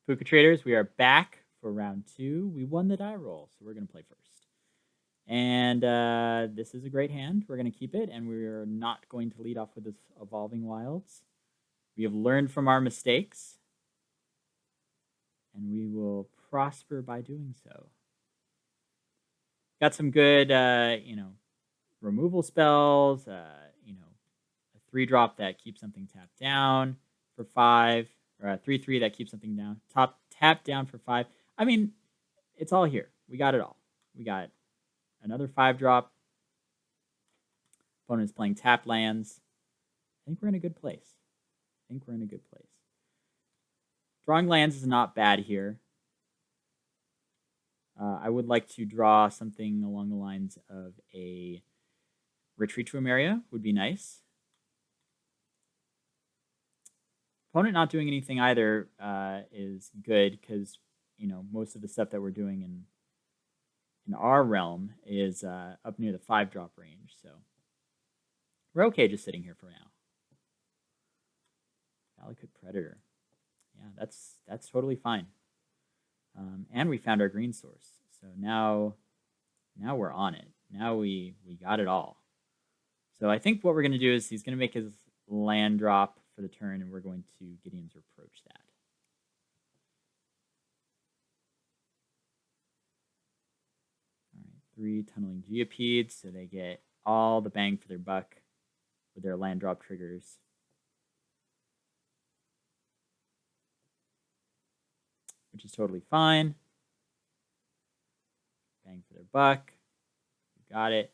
Pucatraders, we are back for round 2. We won the die roll, so we're going to play first. And this is a great hand. We're going to keep it, and we're not going to lead off with this Evolving Wilds. We have learned from our mistakes, and we will prosper by doing so. Got some good, removal spells, a 3-drop that keeps something tapped down for 5, or a 3/3 that keeps something down. Tap down for 5. I mean, it's all here. We got it all. We got another 5-drop. Opponent is playing tapped lands. I think we're in a good place. Drawing lands is not bad here. I would like to draw something along the lines of a Retreat to Emeria would be nice. Opponent not doing anything either is good because, most of the stuff that we're doing in our realm is up near the 5-drop range. So we're okay just sitting here for now. Valakut Predator. Yeah, that's totally fine. And we found our green source. So now we're on it. Now we got it all. So I think what we're going to do is he's going to make his land drop for the turn, and we're going to Gideon's Reproach that. All right, 3 Tunneling Geopedes, so they get all the bang for their buck with their land drop triggers. Which is totally fine. Bang for their buck. You got it.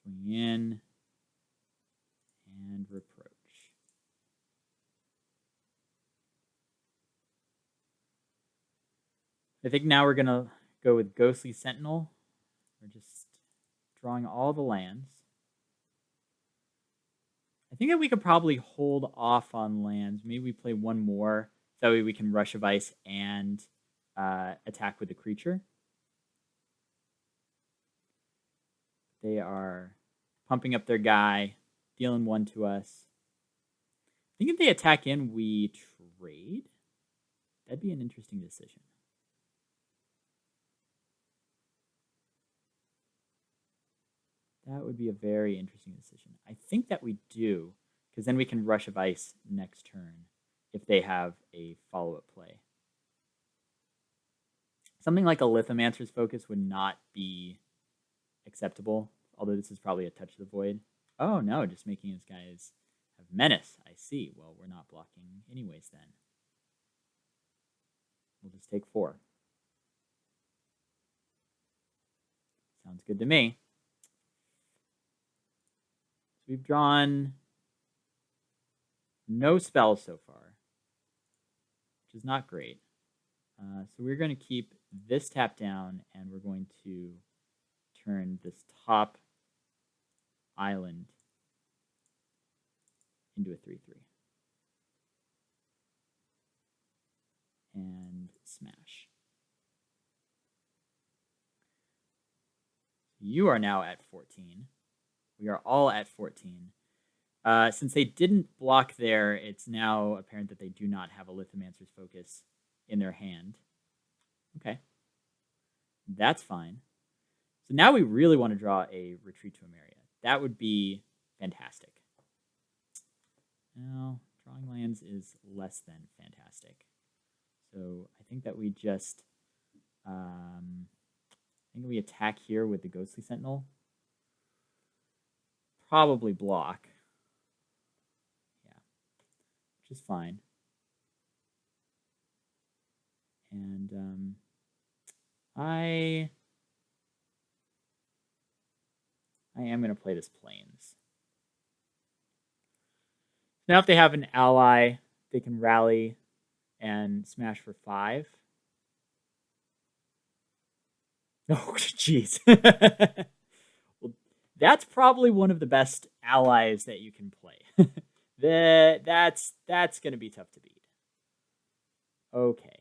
Swing in. And Reproach. I think now we're going to go with Ghostly Sentinel. We're just drawing all the lands. I think that we could probably hold off on lands. Maybe we play one more. That way we can Rush of Ice and attack with the creature. They are pumping up their guy, dealing 1 to us. I think if they attack in, we trade. That'd be an interesting decision. That would be a very interesting decision. I think that we do, because then we can Rush of Ice next turn if they have a follow-up play. Something like a Lithomancer's Focus would not be acceptable, although this is probably a Touch of the Void. Oh, no, just making his guys have Menace. I see. Well, we're not blocking anyways then. We'll just take 4. Sounds good to me. So we've drawn no spells so far, which is not great. So we're going to keep this tap down, and we're going to turn this top island into a 3/3. And smash. You are now at 14. We are all at 14. Since they didn't block there, it's now apparent that they do not have a Lithomancer's Focus in their hand. Okay. That's fine. So now we really want to draw a Retreat to Emeria. That would be fantastic. Now, drawing lands is less than fantastic. So I think that we just... I think we attack here with the Ghostly Sentinel. Probably block. Yeah. Which is fine. And I am going to play this Plains. Now if they have an ally, they can rally and smash for 5. Oh, jeez. Well, that's probably one of the best allies that you can play. That's going to be tough to beat. Okay.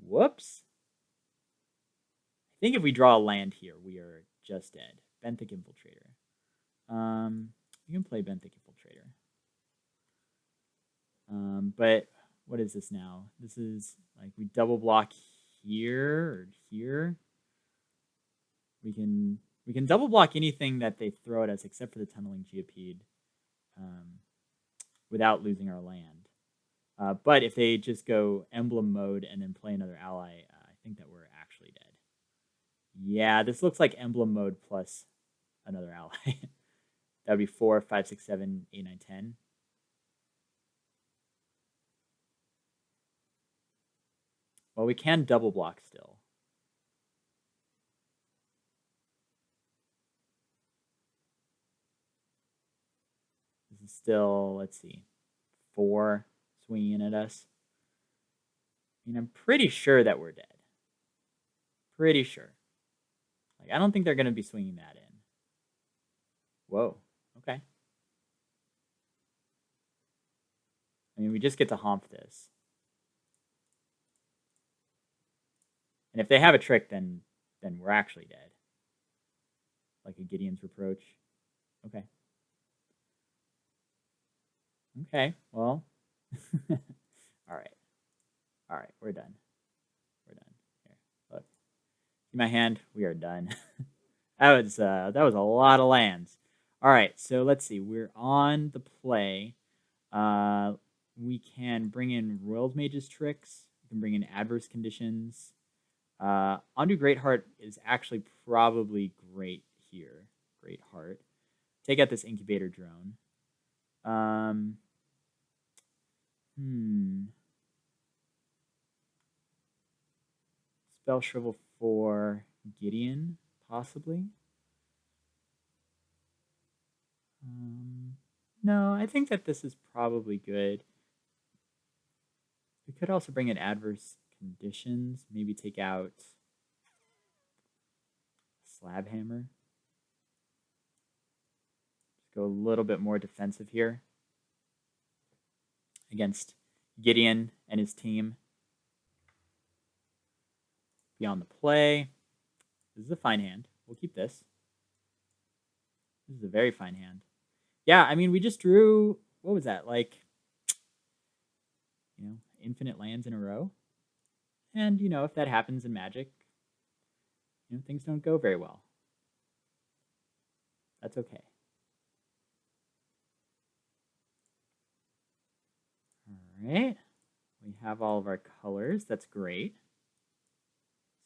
Whoops. I think if we draw a land here, we are just dead. Benthic Infiltrator. You can play Benthic Infiltrator. But what is this now? This is like we double block here or here. We can double block anything that they throw at us except for the Tunneling Geopede without losing our land. But if they just go emblem mode and then play another ally, I think that we're actually dead. Yeah, this looks like emblem mode plus another ally. That would be 4, 5, 6, 7, 8, 9, 10. Well, we can double block still. This is still, let's see, 4 swinging at us. I mean, I'm pretty sure that we're dead. Pretty sure. Like, I don't think they're going to be swinging that in. Whoa. Okay. I mean, we just get to hump this. And if they have a trick, then we're actually dead. Like a Gideon's Reproach. Okay. Okay, well. All right. All right, we're done. We're done. Here, look. See my hand? We are done. that was a lot of lands. All right, so let's see. We're on the play. We can bring in Royal Mage's tricks. We can bring in adverse conditions. Undo Greatheart is actually probably great here. Greatheart. Take out this incubator drone. Spell Shrivel for Gideon, possibly. No, I think that this is probably good. We could also bring in adverse conditions. Maybe take out Slab Hammer. Just go a little bit more defensive here against Gideon and his team. Beyond the play. This is a fine hand. We'll keep this. This is a very fine hand. Yeah, I mean, we just drew, what was that? Like, infinite lands in a row. And, if that happens in Magic, things don't go very well. That's okay. All right. We have all of our colors. That's great.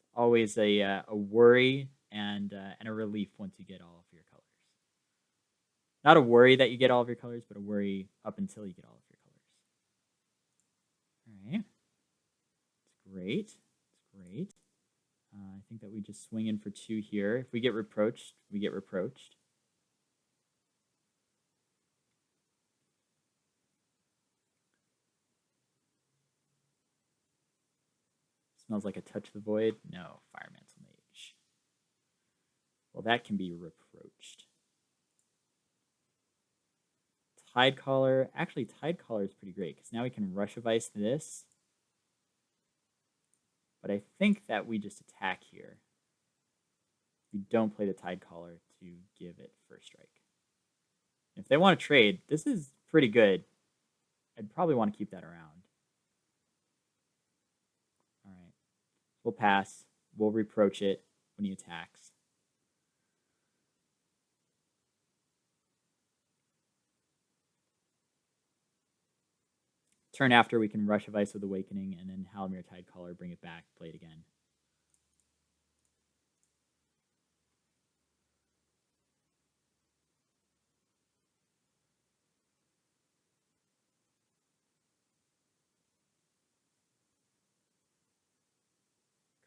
It's always a worry and a relief once you get all of your colors. Not a worry that you get all of your colors, but a worry up until you get all of your colors. All right. It's great. It's great. I think that we just swing in for 2 here. If we get reproached, we get reproached. Smells like a Touch the Void. No, Firemantle Mage. Well, that can be reproached. Tidecaller. Actually, Tidecaller is pretty great because now we can Rush of Ice this. But I think that we just attack here. We don't play the Tidecaller to give it first strike. If they want to trade, this is pretty good. I'd probably want to keep that around. All right. We'll pass. We'll reproach it when he attacks. Turn after, we can Rush of Ice with Awakening, and then Halimir Tidecaller, bring it back, play it again.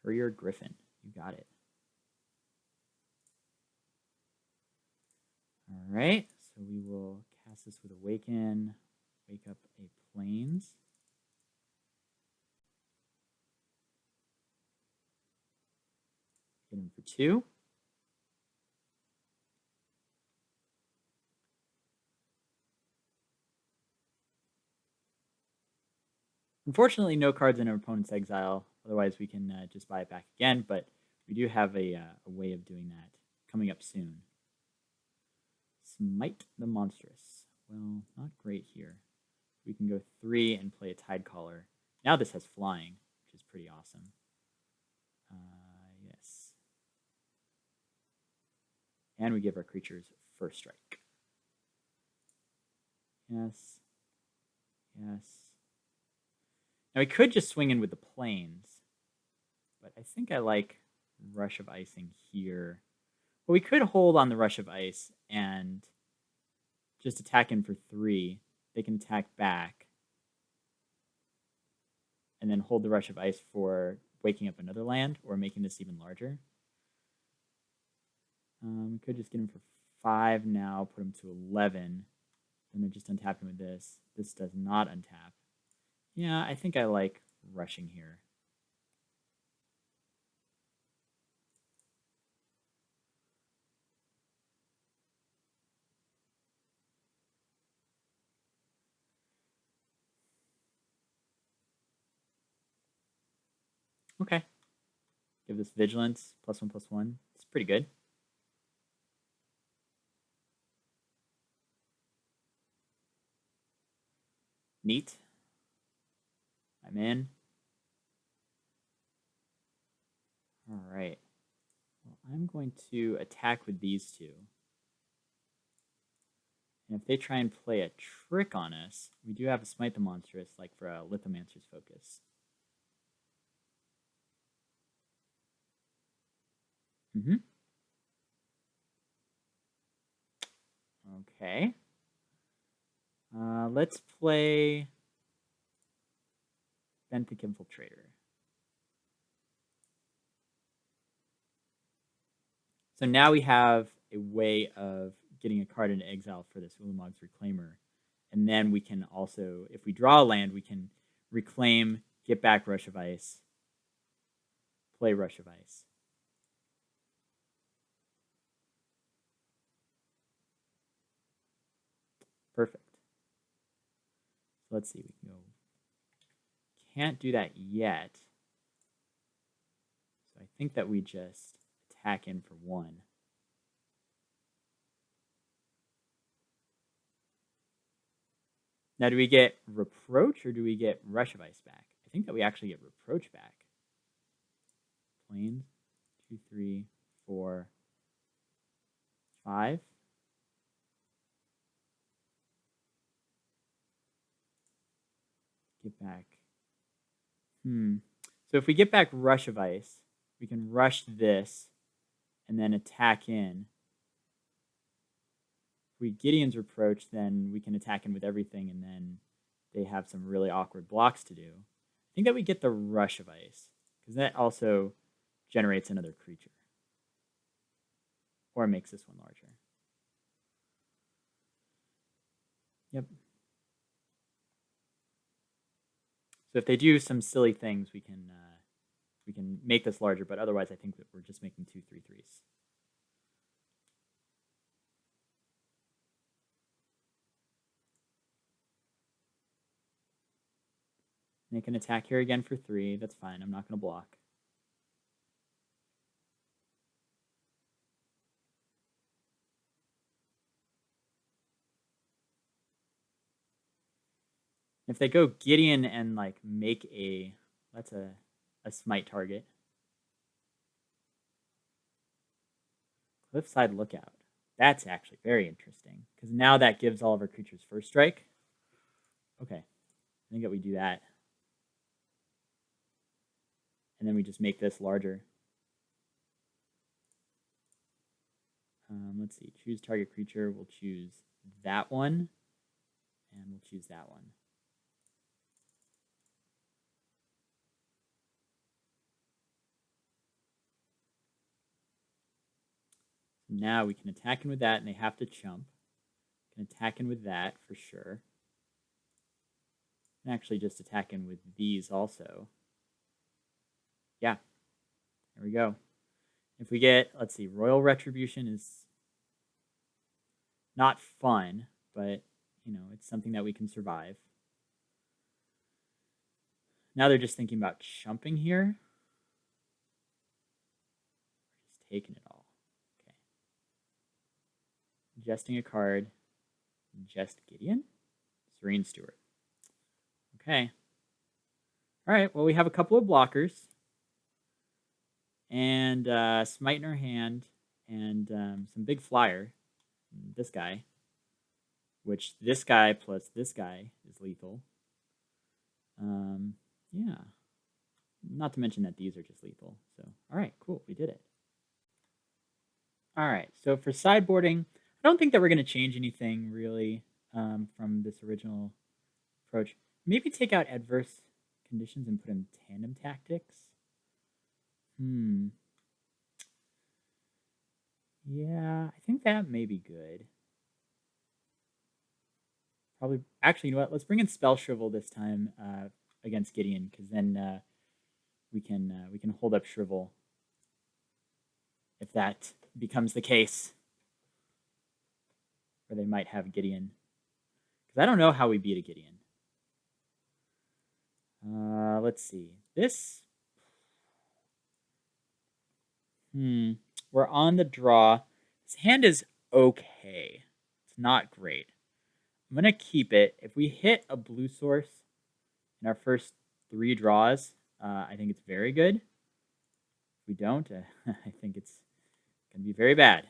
Courier Griffin, you got it. All right, so we will cast this with Awaken, wake up a Plains. Get him for 2. Unfortunately, no cards in our opponent's exile. Otherwise, we can just buy it back again. But we do have a way of doing that coming up soon. Smite the Monstrous. Well, not great here. We can go 3 and play a Tidecaller. Now this has flying, which is pretty awesome. Yes. And we give our creatures first strike. Yes. Yes. Now we could just swing in with the planes, but I think I like Rush of Icing here. But we could hold on the Rush of Ice and just attack in for 3. They can attack back. And then hold the Rush of Ice for waking up another land or making this even larger. We could just get him for 5 now, put him to 11. Then they're just untapping with this. This does not untap. Yeah, I think I like rushing here. Okay. Give this Vigilance, +1/+1. It's pretty good. Neat. I'm in. All right. Well, I'm going to attack with these two. And if they try and play a trick on us, we do have a Smite the Monstrous, like for a Lithomancer's Focus. Okay. Let's play Benthic Infiltrator. So now we have a way of getting a card into exile for this Ulamog's Reclaimer. And then we can also, if we draw a land, we can reclaim, get back Rush of Ice, play Rush of Ice. Perfect. So let's see, we can go. Can't do that yet. So I think that we just attack in for 1. Now, do we get Reproach or do we get Rush of Ice back? I think that we actually get Reproach back. Plains. 2, 3, 4, 5. Get back. So if we get back Rush of Ice, we can rush this and then attack in. If we Gideon's Reproach, then we can attack in with everything, and then they have some really awkward blocks to do. I think that we get the Rush of Ice, because that also generates another creature. Or makes this one larger. Yep. So if they do some silly things, we can make this larger, but otherwise I think that we're just making 2 3/3s. Make an attack here again for 3. That's fine. I'm not going to block. If they go Gideon and like make a, that's a smite target. Cliffside Lookout. That's actually very interesting, because now that gives all of our creatures first strike. Okay, I think that we do that. And then we just make this larger. Let's see, choose target creature. We'll choose that one, and we'll choose that one. Now we can attack in with that, and they have to chump. Can attack in with that for sure. And actually just attack in with these also. Yeah, there we go. If we get, let's see, Royal Retribution is not fun, but, you know, it's something that we can survive. Now they're just thinking about chumping here. Just taking it all. Okay. Ingesting a card. Ingest Gideon? Serene Steward. Okay. All right, well, we have a couple of blockers. And Smite in our hand. And some big flyer. This guy. Which this guy plus this guy is lethal. Yeah. Not to mention that these are just lethal. So, all right, cool. We did it. All right, so for sideboarding, I don't think that we're going to change anything really from this original approach. Maybe take out adverse conditions and put in tandem tactics. Yeah, I think that may be good. Probably, actually, you know what? Let's bring in Spell Shrivel this time against Gideon, because then we can hold up Shrivel if that becomes the case, where they might have Gideon. Because I don't know how we beat a Gideon. Let's see. This. We're on the draw. This hand is okay. It's not great. I'm going to keep it. If we hit a blue source in our first 3 draws, I think it's very good. If we don't, I think it's going to be very bad.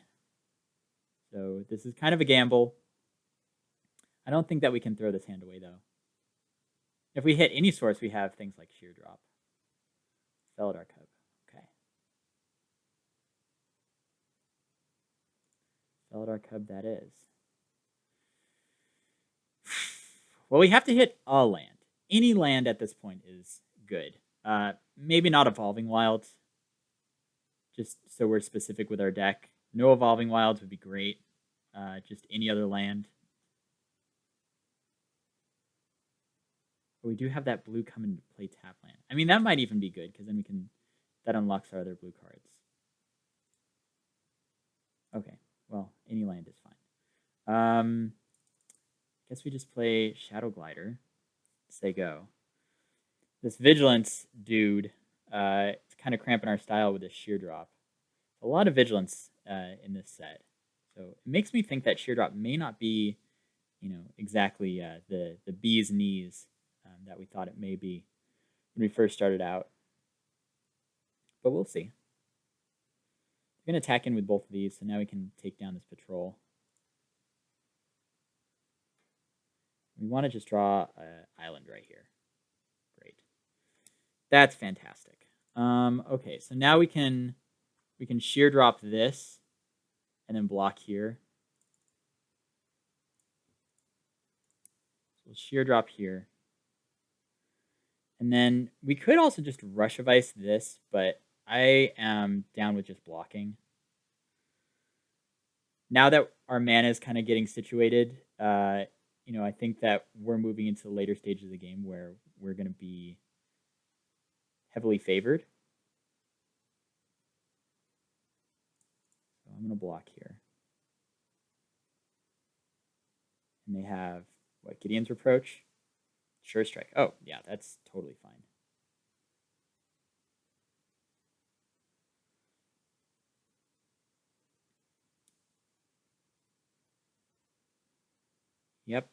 So this is kind of a gamble. I don't think that we can throw this hand away, though. If we hit any source, we have things like Sheer Drop. Felidar Cub. Okay. Felidar Cub that is. Well, we have to hit a land. Any land at this point is good. Maybe not Evolving Wilds. Just so we're specific with our deck. No Evolving Wilds would be great. Just any other land. But we do have that blue come into play tap land. I mean, that might even be good, because then we can... That unlocks our other blue cards. Okay, well, any land is fine. Guess we just play Shadow Glider. Say go. This Vigilance dude, it's kind of cramping our style with this Sheer Drop. A lot of Vigilance in this set. So it makes me think that Sheer Drop may not be, exactly the bee's knees that we thought it may be when we first started out. But we'll see. We're going to attack in with both of these, so now we can take down this patrol. We want to just draw an island right here. Great. That's fantastic. Okay, so now we can sheer drop this and then block here. So we'll sheer drop here. And then we could also just Rush of Ice this, but I am down with just blocking. Now that our mana is kind of getting situated, I think that we're moving into the later stages of the game where we're going to be heavily favored. So I'm going to block here. And they have, what, Gideon's Reproach? Sure Strike. Oh, yeah, that's totally fine. Yep.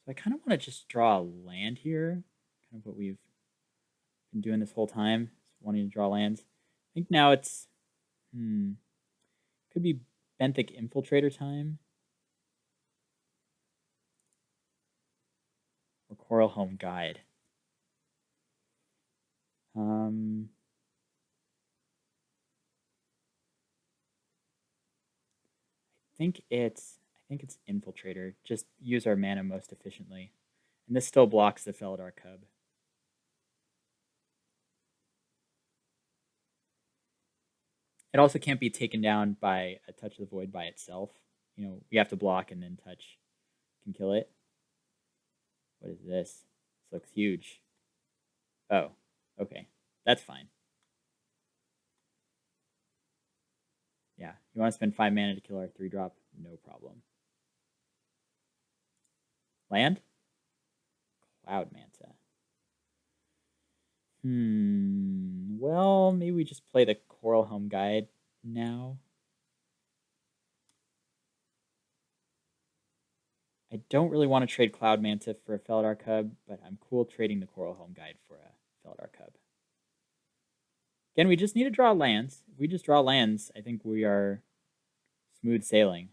So I kind of want to just draw a land here. Kind of what we've been doing this whole time, wanting to draw lands. I think now it's, could be Benthic Infiltrator time. Or Coral Home Guide. I think it's Infiltrator. Just use our mana most efficiently. And this still blocks the Felidar Cub. It also can't be taken down by a Touch of the Void by itself. We have to block and then Touch can kill it. What is this? This looks huge. Oh, okay. That's fine. Yeah, you want to spend 5 mana to kill our 3-drop? No problem. Land? Cloud Manta. Well, maybe we just play the Coral Home Guide now. I don't really want to trade Cloud Manta for a Felidar Cub, but I'm cool trading the Coral Helm Guide for a Felidar Cub. Again, we just need to draw lands. If we just draw lands, I think we are smooth sailing.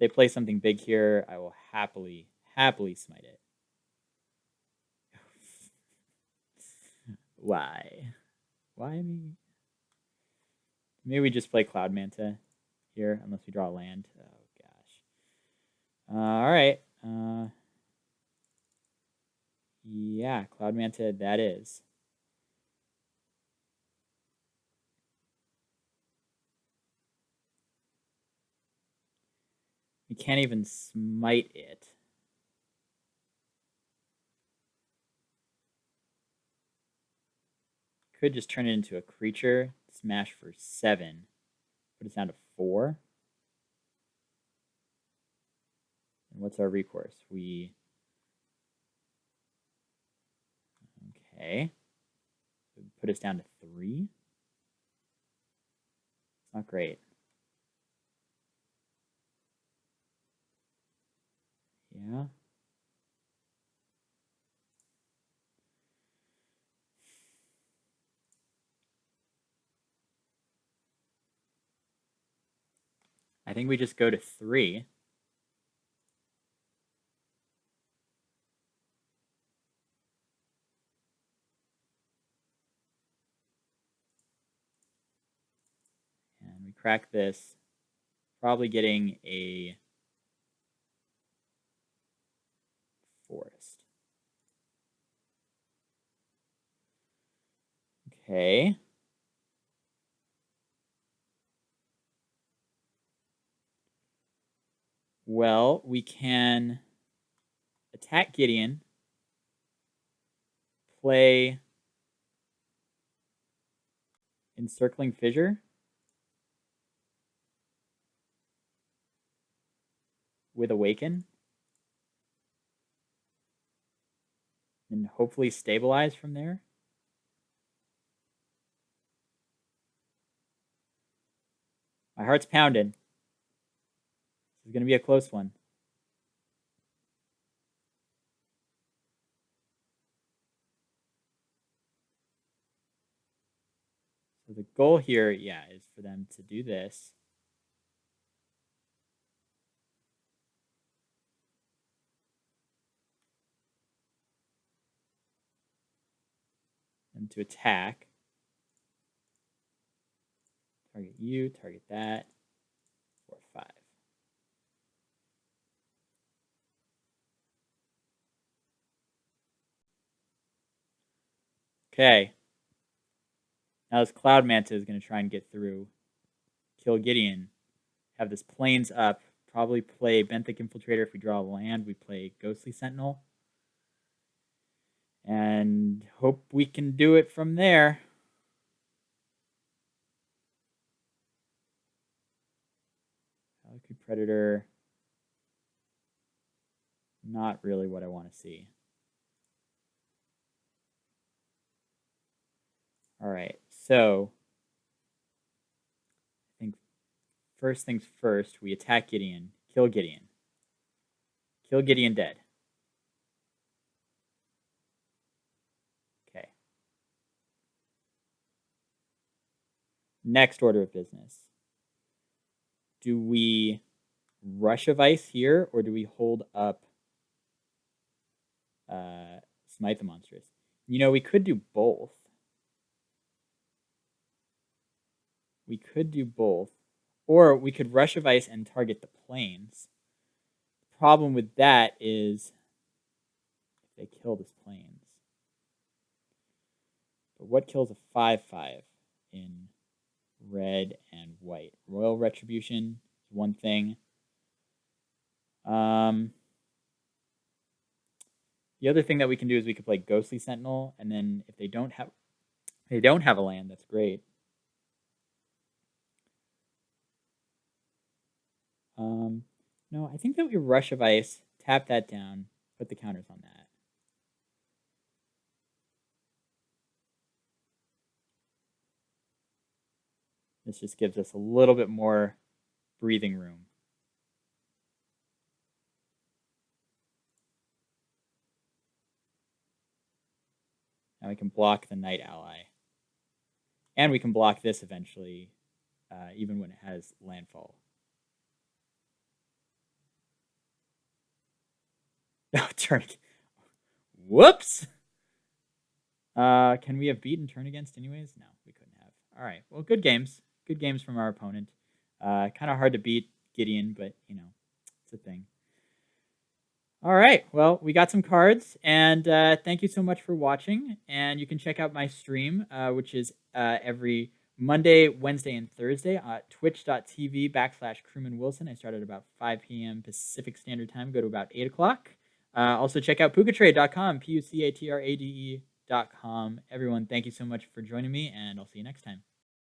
They play something big here, I will happily smite it. Why? Why me? Maybe we just play Cloud Manta here, unless we draw a land. Oh, gosh. All right. Yeah, Cloud Manta, that is. We can't even smite it. Could just turn it into a creature, smash for 7, put us down to 4. And what's our recourse? Okay. Put us down to 3. It's not great. Yeah. I think we just go to 3. And we crack this, probably getting a forest. Okay. Well, we can attack Gideon, play Encircling Fissure with Awaken, and hopefully stabilize from there. My heart's pounding. This is going to be a close one. So the goal here, yeah, is for them to do this. And to attack. Target you, target that. 4, 5. Okay. Now this Cloud Manta is going to try and get through. Kill Gideon. Have this Plains up. Probably play Benthic Infiltrator. If we draw a land, we play Ghostly Sentinel. And hope we can do it from there. Valkyrie Predator. Not really what I want to see. All right, so I think first things first, we attack Gideon, kill Gideon. Kill Gideon dead. Okay. Next order of business. Do we Rush of Ice here, or do we hold up Smite the Monstrous? You know, we could do both. We could do both. Or we could Rush of Ice and target the Plains. The problem with that is if they kill this Plains. But what kills a 5/5 in red and white? Royal Retribution is one thing. The other thing that we can do is we could play Ghostly Sentinel, and then if they don't have a land, that's great. No, I think that we Rush of Ice, tap that down, put the counters on that. This just gives us a little bit more breathing room. Now we can block the knight ally. And we can block this eventually, even when it has landfall. Oh, turn. Whoops! Can we have beaten turn against anyways? No, we couldn't have. All right. Well, good games. Good games from our opponent. Kind of hard to beat Gideon, but, you know, it's a thing. All right. Well, we got some cards, and thank you so much for watching. And you can check out my stream, which is every Monday, Wednesday, and Thursday at twitch.tv/Crewman Wilson. I start at about 5 p.m. Pacific Standard Time, go to about 8 o'clock. Also, check out Pucatrade.com, Pucatrade.com. Everyone, thank you so much for joining me, and I'll see you next time.